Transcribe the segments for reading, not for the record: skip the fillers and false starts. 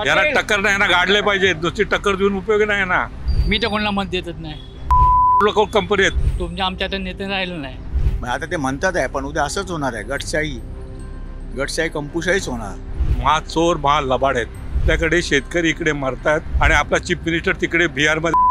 याला टक्कर नाही ना, गाडले पाहिजे. नुसती टक्कर देऊन उपयोग नाही ना. मी तर कोणाला मत देतच नाही. लोक कंपनी आहेत. तुमच्या आमच्या तर नेते राहिलं नाही. मग आता ते म्हणतात आहे, पण उद्या असंच होणार आहे. गटशाही कंपूशाहीच होणार. महा चोर महा लबाड आहेत. त्याकडे शेतकरी इकडे मरतात आणि आपला चीफ मिनिस्टर तिकडे बिहारमध्ये.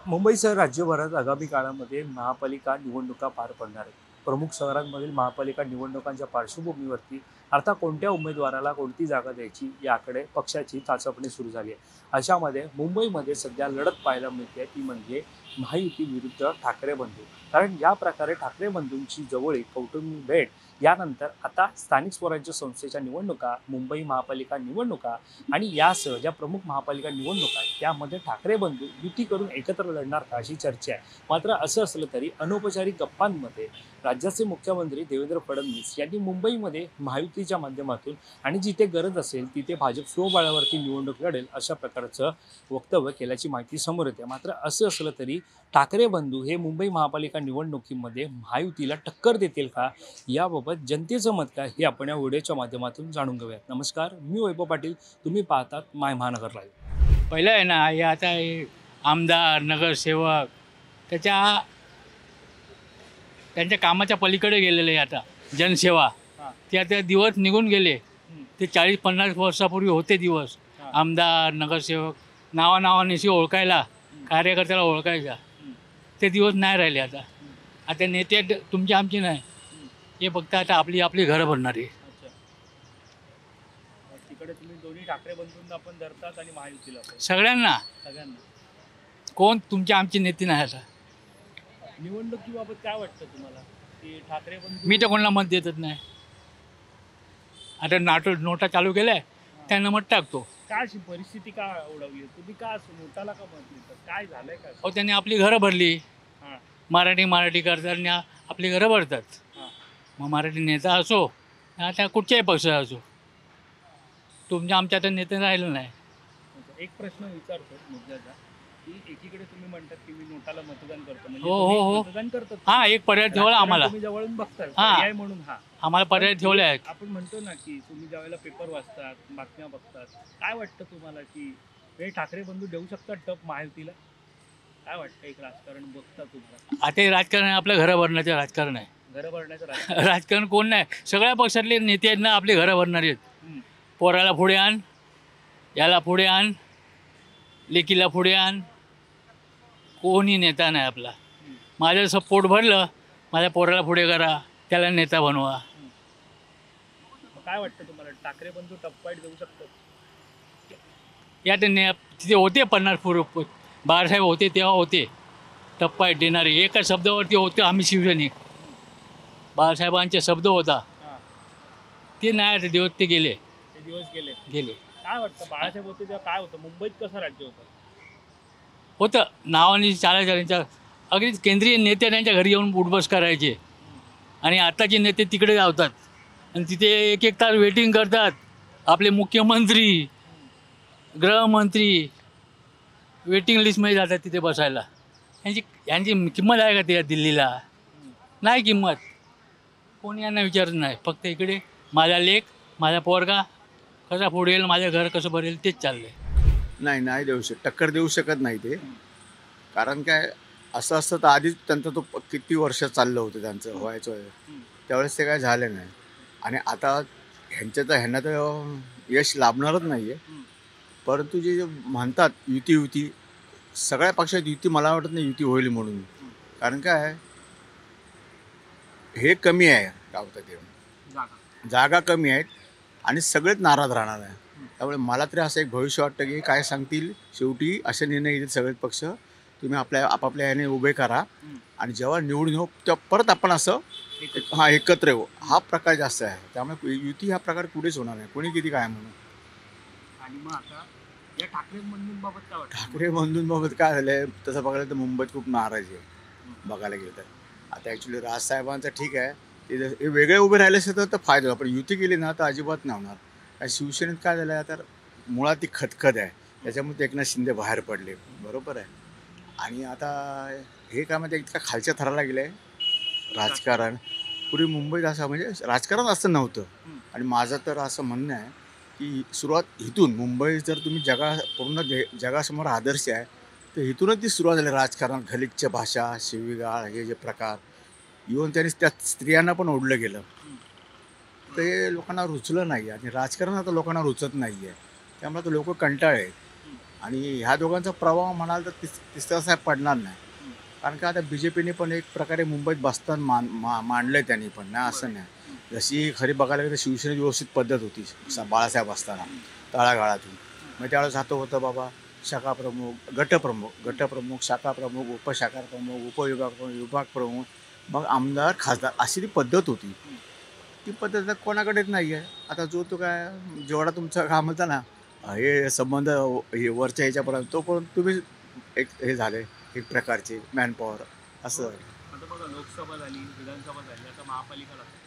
मुंबईसह राज्यभरात आगामी काळामध्ये महापालिका निवडणुका पार पडणार आहेत. प्रमुख शहरांमधील महापालिका निवडणुकांच्या पार्श्वभूमीवरती आता कोणत्या उमेदवाराला कोणती जागा द्यायची याकडे पक्षाची चाचपणी सुरू झाली आहे. अशामध्ये मुंबईमध्ये सध्या लढत पाहायला मिळते ती म्हणजे महायुती विरुद्ध ठाकरे बंधू. कारण या प्रकारे ठाकरे बंधूंची जवळीक, कौटुंबिक भेट यानंतर आता स्थानिक स्वराज्य संस्थेच्या निवडणुका, मुंबई महापालिका निवडणुका आणि यासह ज्या प्रमुख महापालिका निवडणुका आहेत त्यामध्ये ठाकरे बंधू युती करून एकत्र लढणार का अशी चर्चा आहे. मात्र असं असलं तरी अनौपचारिक गप्पांमध्ये राज्याचे मुख्यमंत्री देवेंद्र फडणवीस यांनी मुंबईमध्ये महायुतीच्या माध्यमातून आणि जिथे गरज असेल तिथे भाजप स्वबळावरती निवडणूक लढेल अशा प्रकारचं वक्तव्य केल्याची माहिती समोर येते. मात्र असं असलं तरी ठाकरे बंधू हे मुंबई महापालिका निवडणुकीमध्ये महायुतीला टक्कर देतील का, याबाबत जनतेचं मत काय हे आपण या व्हिडिओच्या माध्यमातून जाणून घेऊयात. नमस्कार, मी वैभव पाटील. तुम्ही पाहतात माय महानगर लाईव्ह. पहिलं आहे ना, हे आता हे आमदार, नगरसेवक त्यांच्या कामाच्या पलीकडे गेलेले आहे. आता जनसेवा ते आता दिवस निघून गेले. ते 40-50 वर्षापूर्वी होते दिवस. आमदार, नगरसेवक नावानिशी ओळखायला, कार्यकर्त्याला ओळखायचा, ते दिवस नाही राहिले. आता नेते तुमची आमची नाही, हे फक्त आता आपली घरं भरणार आहे. तिकडे तुम्ही दोन्ही ठाकरे बंधूंना पण धरतात आणि महायुतीला पण. सगळ्यांना कोण तुमची आमची नेते नाही. आता निवडणुकीबाबत काय वाटतं तुम्हाला की ठाकरे बंधू? मी तर कोणाला मत देतच नाही. आता नोटा चालू केल्या, त्यांना मत टाकतो. काय अशी परिस्थिती का ओढवली? तुम्ही का नोटाला का मत देतात? काय झालंय काय? हो, त्यांनी आपली घरं भरली. मराठी करताना आपली घरं भरतात. मग मराठी नेता असो, आता कुठच्याही पक्षाचा असो, तुमच्या आमच्या तर नेते राहिलं नाही. एक प्रश्न विचारतो मुद्द्याचा, की एकीकडे तुम्ही म्हणतात की मी नोटाला मतदान करतो, म्हणजे हो. मतदान करतात. हां, एक पर्याय ठेवला आम्हाला. तुम्ही जवळून बघताय हां. पर्याय म्हणून. आम्हाला पर्याय ठेवले आहेत. आपण म्हणतो ना की तुम्ही ज्यावेळेला पेपर वाचतात, बातम्या बघतात, काय वाटतं तुम्हाला की हे ठाकरे बंधू देऊ शकतात टप महायुतीला? काय वाटतं? एक राजकारण बघता तुम्हाला? आता हे राजकारण आहे, आपलं घरं भरण्याचं राजकारण आहे. घरं भरण्याचं राजकारण कोण नाही, सगळ्या पक्षातले नेते आहेत ना, आपली घरं भरणार आहेत. पोराला पुढे आण, याला पुढे आण, लेकीला पुढे आण, कोणी नेता नाही आपला. माझं सपोर्ट भरलं, माझ्या पोराला पुढे करा, त्याला नेता बनवा. काय वाटतं तुम्हाला, ठाकरे बंधू टप्पाईट देऊ शकतात? या तिथे होते 50 पूर्व बाळासाहेब होते तेव्हा होते टप्पाईट देणारे. एका शब्दावरती होते आम्ही शिवसैनिक. बाळासाहेबांचे शब्द होता ते नाही. आता दिवस ते गेले. काय वाटतं, बाळासाहेब होते तेव्हा काय होतं? मुंबईत कसं राज्य होतं नावाने चालायचं. त्यांच्या अगदीच केंद्रीय नेते त्यांच्या घरी येऊन उठबस करायचे. आणि आताचे नेते तिकडे जातात आणि तिथे एक तास वेटिंग करतात. आपले मुख्यमंत्री, गृहमंत्री वेटिंग लिस्टमध्ये जातात तिथे बसायला. यांची किंमत आहे का त्या दिल्लीला? नाही किंमत. कोणी यांना विचारत नाही. फक्त इकडे माझा लेक, माझा पोरगा कसा पुढे येईल, माझं घर कसं भरेल, तेच चाललं आहे. नाही देऊ शकत, टक्कर देऊ शकत नाही ते. कारण काय, असं असतं तर आधीच त्यांचं तो किती वर्ष चाललं होतं त्यांचं व्हायचं, त्यावेळेस ते काय झालं नाही. आणि आता ह्यांना तर यश लाभणारच नाही आहे. परंतु जे म्हणतात युती सगळ्या पक्षात युती, मला वाटत नाही युती होईल म्हणून. कारण काय, हे कमी आहे गावतात, जागा कमी आहेत आणि सगळेच नाराज राहणार आहे. त्यामुळे मला तरी असं एक भविष्य वाटतं की काय सांगतील, शेवटी असे निर्णय घेतील सगळेच पक्ष. तुम्ही आपापल्या याने उभे करा आणि जेव्हा निवडून येऊ तेव्हा परत आपण असं एकत्र येऊ. हा प्रकार जास्त आहे. त्यामुळे युती हा प्रकार कुठेच होणार नाही, कोणी किती काय म्हणून. आणि मग आता या ठाकरे बंधूंबाबत काय वाटतं? ठाकरे बंधूंबाबत काय झालं आहे, तसं बघायला तर मुंबईत खूप नाराजी आहे बघायला गेलं तर. आता ॲक्च्युली राजसाहेबांचं ठीक आहे, ते वेगळे उभे राहिले असेल तर फायदा होता, पण युती केली ना तर अजिबात नाही होणार. आणि शिवसेनेत काय झालं आहे, तर मुळात ती खतखत आहे, त्याच्यामुळे ते एकनाथ शिंदे बाहेर पडले. बरोबर आहे. आणि आता हे काय म्हणजे इतका खालच्या थराला गेलं आहे राजकारण. पूर्वी मुंबईत असं म्हणजे राजकारण असं नव्हतं. आणि माझं तर असं म्हणणं आहे की सुरुवात इथून मुंबई जर तुम्ही पूर्ण जगासमोर आदर्श आहे तर इथूनच ती सुरुवात झाली राजकारणात. गलिच्छ भाषा, शिवीगाळ, हे जे प्रकार, इव्हन त्यांनी त्या स्त्रियांना पण ओढलं गेलं. ते लोकांना रुचलं नाही आणि राजकारण आता लोकांना रुचत नाही आहे. त्यामुळे तर लोक कंटाळे आहेत. आणि ह्या दोघांचा प्रभाव म्हणाल तर तिसरा साहेब पडणार नाही. कारण का आता बी जे पीने पण एक प्रकारे मुंबईत बसताना मांडलं आहे त्यांनी पण, नाही असं नाही. जशी खरी बघायला गेलं तर शिवसेनेची व्यवस्थित पद्धत होती बाळासाहेब असताना तळागाळातून. मग त्यावेळेस हातं होतं बाबा शाखाप्रमुख, गटप्रमुख, शाखाप्रमुख, उपशाखाप्रमुख, विभाग प्रमुख, मग आमदार, खासदार, अशी ती पद्धत होती. ती पद्धत आता कोणाकडेच नाही आहे. आता जो तो काय जेवढा तुमचा काम होता ना हे संबंध हे वरच्या ह्याच्यापर्यंत तोपर्यंत तुम्ही एक हे झाले एक प्रकारचे मॅनपॉवर असं. आता बघा लोकसभा झाली, विधानसभा झाली, आता महापालिका लागते.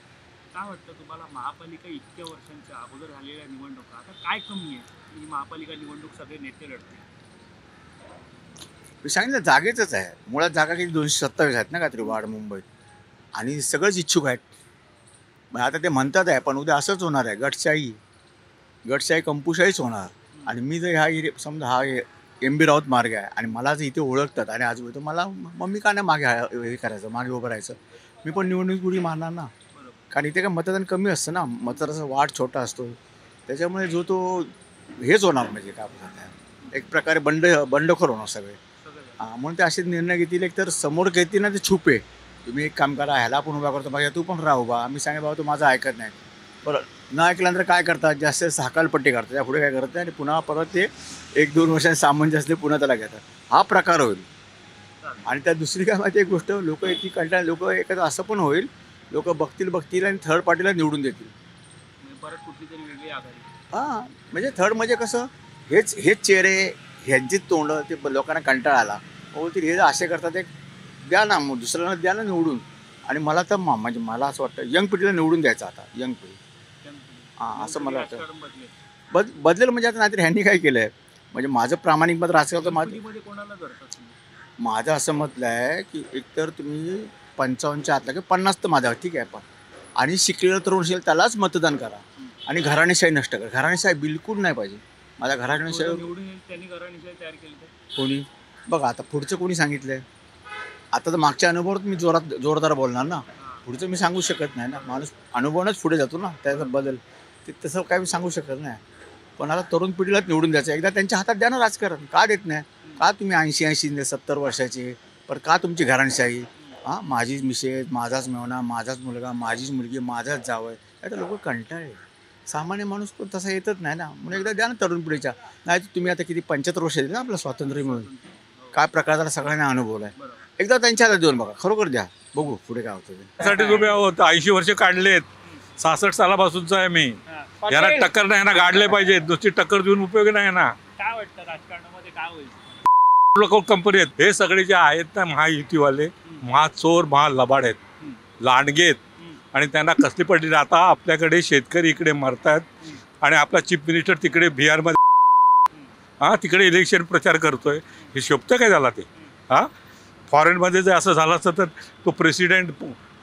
काय वाटतं तुम्हाला, महापालिका इतक्या वर्षांच्या अगोदर झालेल्या निवडणुका आता काय कमी आहे ही महापालिका निवडणूक सगळे नेते लढतील? मी सांगितलं जागेचंच आहे. मुळात जागा किती 227 आहेत ना काहीतरी वार्ड मुंबईत, आणि सगळंच इच्छुक आहेत. मग आता ते म्हणतात आहे पण उद्या असंच होणार आहे, गटशाही कंपूशाहीच होणार. आणि मी जर ह्या समजा हा MB राऊत मार्ग आहे आणि मला जर इथे ओळखतात आणि आजूबाजू मला मग मी का नाही मागे हे करायचं, मागे उभं राहायचं. मी पण निवडणूक उडी मारणार ना, कारण इथे काय मतदान कमी असतं ना, मतदाराचा वाढ छोटा असतो. त्याच्यामुळे जो तो हेच होणार, म्हणजे काय बोलतात एक प्रकारे बंडखोर होणार सगळे. म्हणून ते असे निर्णय घेतील. एक तर समोर घेतील ना ते छुपे, तुम्ही एक काम करा, ह्याला पण उभा करतो बघा, तू पण राहा उभा. आम्ही सांगा बाबा तू माझं ऐकत नाही, बरं न ऐकल्यानंतर काय करतात, जास्त हकालपट्टी करतात, त्या पुढे काय करतात आणि पुन्हा परत ते 1-2 वर्षांनी सामंजस्य पुन्हा त्याला घेतात. हा प्रकार होईल. आणि त्या दुसरी काय माहिती एक गोष्ट, लोक इतकी कंटाळ, लोक एखादं असं पण होईल, लोक बघतील आणि थर्ड पार्टीला निवडून देतील. परत कुठली तरी वेगळी आघाडी. हां, म्हणजे थर्ड म्हणजे कसं, हेच चेहरे, ह्यांचीच तोंड, ते लोकांना कंटाळा आला. बोलतील हे असे करतात, एक द्या ना, मग दुसऱ्यांना द्या ना निवडून. आणि मला तर म्हणजे मला असं वाटतं यंग पिढीला निवडून द्यायचं आता, यंग पिढी. हां, असं मला वाटतं. बदलेल म्हणजे आता नाहीतर ह्यांनी काय केलं आहे, म्हणजे माझं प्रामाणिक मत राजकारणाचं माझं असं म्हटलं आहे की एकतर तुम्ही 55च्या आतला किंवा 50 तर माझा ठीक आहे पण, आणि शिकलेलं तरुण असेल त्यालाच मतदान करा. आणि घराणेशाही नष्ट करा. घराणेशाही बिलकुल नाही पाहिजे. माझ्या घराणेशाही तयार केली कोणी बघा, आता पुढचं कोणी सांगितलं आहे. आता तर मागच्या अनुभवात मी जोरदार बोलणार ना, पुढचं मी सांगू शकत नाही ना. माणूस अनुभवानंच पुढे जातो ना, त्याचा बदल ते तसं काय मी सांगू शकत नाही. पण आता तरुण पिढीलाच निवडून द्यायचं. एकदा त्यांच्या हातात द्या ना राजकारण. का देत नाही? का तुम्ही 80 70 वर्षाचे, पण का तुमची घराणेशाही? हां, माझीच मिसेस, माझाच मेवणा, माझाच मुलगा, माझीच मुलगी, माझाच जावं आहे. आता लोक कंटाळे. सामान्य माणूस पण तसा येतच नाही ना. म्हणून एकदा द्या ना तरुण पिढीच्या. नाही तुम्ही आता किती 75 वर्ष येते ना आपलं स्वातंत्र्य मिळून, काय प्रकार झाला सगळ्यांना अनुभवला आहे. एकदा त्यांच्या हातात देऊन बघा, खरोखर द्या, बघू पुढे काय होतं. त्यासाठी तुम्ही आहोत 80 वर्ष काढलेत. 66 सालापासूनचा आहे मी. याला टक्कर नाही ना, गाडले पाहिजे. नुसती टक्कर देऊन उपयोग नाही ना. काय वाटतं राजकारणामध्ये काय होईल? लोक कंपनी आहेत, हे सगळे जे आहेत ना महायुतीवाले, महाचोर, महालबाड आहेत, लांडगे आहेत. आणि त्यांना कसली पडली. आता आपल्याकडे शेतकरी इकडे मरतात आणि आपला चीफ मिनिस्टर तिकडे बिहारमध्ये तिकडे इलेक्शन प्रचार करतोय. हे शोभतं काय झाला ते? फॉरेनमध्ये जर असं झालं असतं तर तो प्रेसिडेंट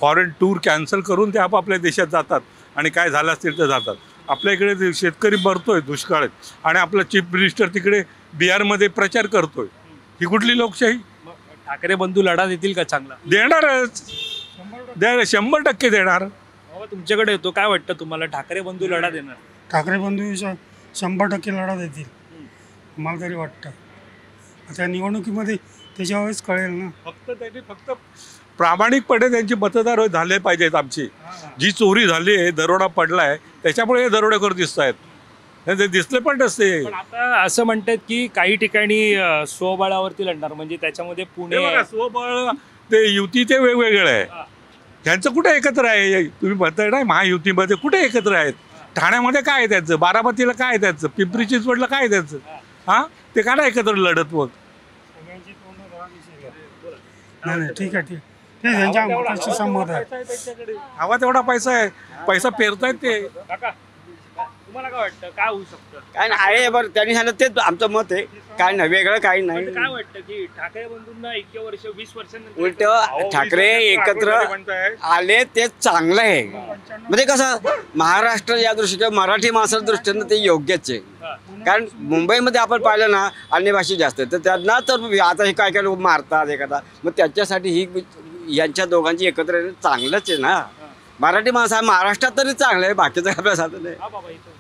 फॉरेन टूर कॅन्सल करून ते आपापल्या देशात जातात आणि काय झालं असतील तर जातात. आपल्या इकडे शेतकरी मरतोय दुष्काळात आणि आपला चीफ मिनिस्टर तिकडे बिहारमध्ये प्रचार करतोय. ही कुठली लोकशाही? ठाकरे बंधू लढा देतील का? चांगला देणारच, 100% देणार. बाबा तुमच्याकडे येतो, काय वाटतं तुम्हाला, ठाकरे बंधू लढा देणार? ठाकरे बंधू 100% लढा देतील मला तरी वाटतं. आता निवडणुकीमध्ये त्याच्यावरच कळेल ना. फक्त प्रामाणिकपणे त्यांचे मतदार झाले पाहिजेत. आमची जी चोरी झाली आहे, दरोडा पडलाय, त्याच्यामुळे हे दरोडेखोर दिसत आहेत. ते दिसले पण नसते. पण आता असं म्हणतात की काही ठिकाणी स्वबळावरती लढणार, म्हणजे त्याच्यामध्ये पुणे स्वबळ ते युती ते वेगवेगळे आहे. त्यांचं कुठे एकत्र आहे? तुम्ही म्हणताय ना महायुतीमध्ये कुठे एकत्र आहेत? ठाण्यामध्ये काय आहे त्यांचं? बारामतीला काय आहे त्यांचं? पिंपरी चिंचवडला काय आहे त्यांचं? ते का नाही एकत्र लढत? मग नाही ठीक आहे, ते त्यांच्या मताशी संमत आहे. हवा तेवढा पैसा आहे, पैसा पेरतायत ते. तुम्हाला काय वाटतं काय होऊ शकतं? काय नाही आहे बरं, त्यांनी सांगितलं तेच आमचं मत आहे. काय नाही वेगळं काही पण नाही. काय वाटतं की ठाकरे बंधूंना इतक्या वर्ष 20 वर्षांनंतर उलट ठाकरे एकत्र आले ते चांगलं आहे. म्हणजे कसं महाराष्ट्र या दृष्टीने मराठी माणसाच्या दृष्टीनं ते योग्यच आहे. कारण मुंबईमध्ये आपण पाहिलं ना अन्य भाषा जास्त आहे तर त्यांना तर आता हे काय काय लोक मारतात एखादा मग त्याच्यासाठी ही यांच्या दोघांची एकत्र येणं चांगलंच आहे ना. मराठी माणसं महाराष्ट्रात तरी चांगलं आहे बाकीचं काय साधं नाही. हा बाबा इथं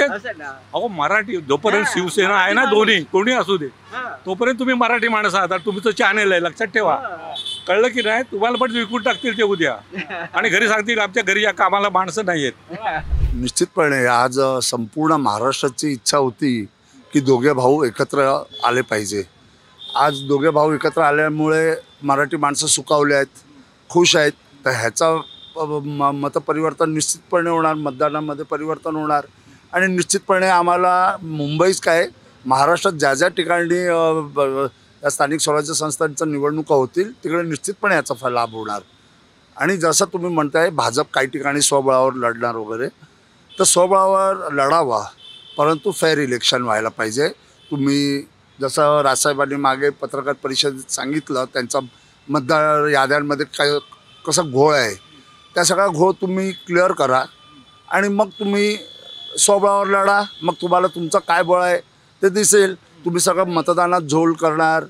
असं आहे ना. अहो मराठी जोपर्यंत शिवसेना आहे ना दोन्ही कोणी असू दे तोपर्यंत तुम्ही मराठी माणसं आहात. तुमचं चॅनेल आहे लक्षात ठेवा. कळलं की नाही तुम्हाला पण विकून टाकतील ते उद्या आणि घरी सांगतील आमच्या घरी या कामाला माणसं नाही आहेत. निश्चितपणे आज संपूर्ण महाराष्ट्राची इच्छा होती की दोघे भाऊ एकत्र आले पाहिजे. आज दोघे भाऊ एकत्र आल्यामुळे मराठी माणसं सुखावले आहेत, खुश आहेत. तर ह्याचा मतपरिवर्तन निश्चितपणे होणार, मतदानामध्ये परिवर्तन होणार आणि निश्चितपणे आम्हाला मुंबईच काय महाराष्ट्रात ज्या ज्या ठिकाणी स्थानिक स्वराज्य संस्थांच्या निवडणुका होतील तिकडे निश्चितपणे याचा लाभ होणार. आणि जसं तुम्ही म्हणताय भाजप काही ठिकाणी स्वबळावर लढणार वगैरे तर स्वबळावर लढावा परंतु फेअर इलेक्शन व्हायला पाहिजे. तुम्ही जसं राजसाहेबांनी मागे पत्रकार परिषदेत सांगितलं त्यांचा मतदार याद्यांमध्ये काय कसा घोळ आहे त्या सगळा घोळ तुम्ही क्लिअर करा आणि मग तुम्ही स्वबळावर लढा. मग तुम्हाला तुमचं काय बळ आहे ते दिसेल. तुम्ही सगळं मतदानात झोल करणार,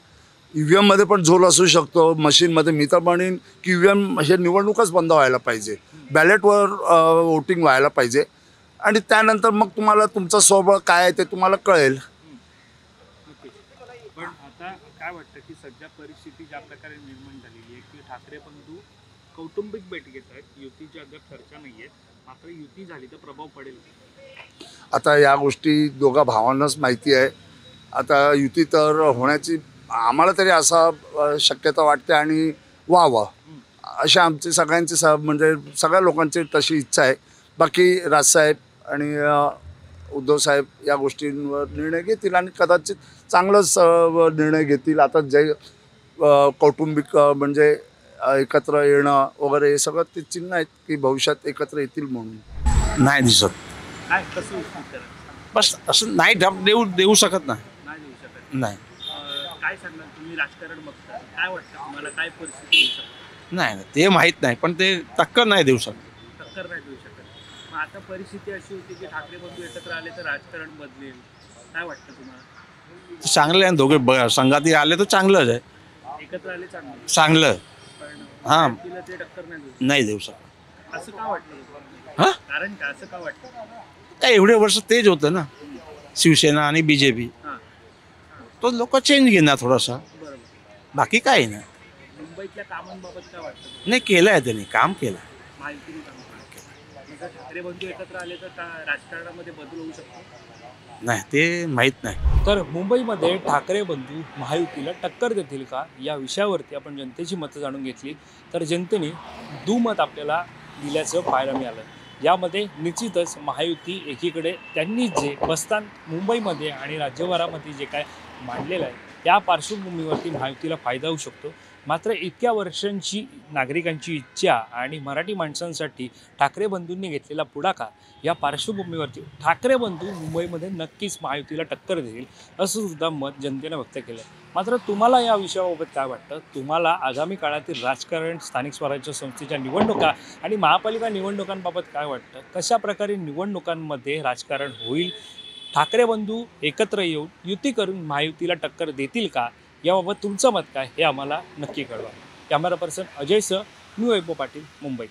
EVM मध्ये पण झोल असू शकतो मशीनमध्ये. मी तर म्हणेन की EVM हे निवडणूकच बंद व्हायला पाहिजे, बॅलेटवर वोटिंग व्हायला पाहिजे आणि त्यानंतर मग तुम्हाला तुमचं स्वबळ काय आहे ते तुम्हाला कळेल. पण आता काय वाटतं की सध्या परिस्थिती ज्या प्रकारे निर्माण झालेली आहे की ठाकरे बंधू कौटुंबिक बैठक घेत आहेत, युतीची अद्याप चर्चा नाही आहे, मात्र युती झाली तर प्रभाव पडेल. आता या गोष्टी दोघा भावांनाच माहिती आहे. आता युती तर होण्याची आम्हाला तरी असा शक्यता वाटते आणि व्हावं अशी आमची सगळ्यांची म्हणजे सगळ्या लोकांची तशी इच्छा आहे. बाकी राजसाहेब आणि उद्धवसाहेब या गोष्टींवर निर्णय घेतील आणि कदाचित चांगलाच निर्णय घेतील. आता जे कौटुंबिक म्हणजे एकत्र येणं वगैरे हे सगळं ते चिन्ह आहेत की भविष्यात एकत्र येतील म्हणून. नाही दिसत. काय कसं उपयोग करायचं बस असं नाही देऊ शकत नाही. नाही देऊ शकत. नाही काय सांगणार तुम्ही राजकारण बघता काय वाटतं तुम्हाला काय परिस्थिती येऊ शकते? नाही ते माहीत नाही पण ते टक्कर नाही देऊ शकत. टक्कर नाही देऊ शकत. मग आता परिस्थिती अशी होती की ठाकरे बंधू एकत्र आले तर राजकारण बदलेल, काय वाटतं तुम्हाला? चांगलं आहे दोघे संघाती आले तर चांगलंच आहे. एकत्र आले चांगलं चांगलं पण हां तिला ते टक्कर नाही देऊ नाही देऊ शकत. शकत. असं का वाटतं तुम्हाला? हां कारण का असं का वाटतं? काय एवढे वर्ष तेच होतं ना शिवसेना आणि BJP. हां तो लोक चेंज घेणार थोडासा, बरोबर. बाकी काही नाही. मुंबईतल्या कामांबाबत काय वाटतं? नाही केलं आहे त्यांनी काम केलं. माहिती जर ठाकरे बंधू एकत्र आले तर राजकारणामध्ये बदल होऊ शकतो? नाही ते माहीत नाही. तर मुंबईमध्ये ठाकरे बंधू महायुतीला टक्कर देतील का या विषयावरती आपण जनतेची मतं जाणून घेतली तर जनतेने दुमत आपल्याला दिल्याचं पाहायला मिळालं. यामध्ये निश्चितच महायुती एकीकडे त्यांनी जे बस्तान मुंबईमध्ये आणि राज्यभरामध्ये जे काय मांडलेलं आहे त्या पार्श्वभूमीवरती महायुतीला फायदा होऊ शकतो. मात्र इतक्या वर्षांची नागरिकांची इच्छा आणि मराठी माणसांसाठी ठाकरे बंधूंनी घेतलेला पुढाकार या पार्श्वभूमीवरती ठाकरे बंधू मुंबईमध्ये नक्कीच महायुतीला टक्कर देईल असं सुद्धा मत जनतेनं व्यक्त केलं. मात्र तुम्हाला या विषयाबाबत काय वाटतं? तुम्हाला आगामी काळातील राजकारण, स्थानिक स्वराज्य संस्थेच्या निवडणुका आणि महापालिका निवडणुकांबाबत काय वाटतं? कशा प्रकारे निवडणुकांमध्ये राजकारण होईल? ठाकरे बंधू एकत्र येऊन युती करून महायुतीला टक्कर देतील का? याबाबत तुमचं मत काय हे आम्हाला नक्की कळवा. कॅमेरा पर्सन अजयसह मी वैभव पाटील, मुंबई.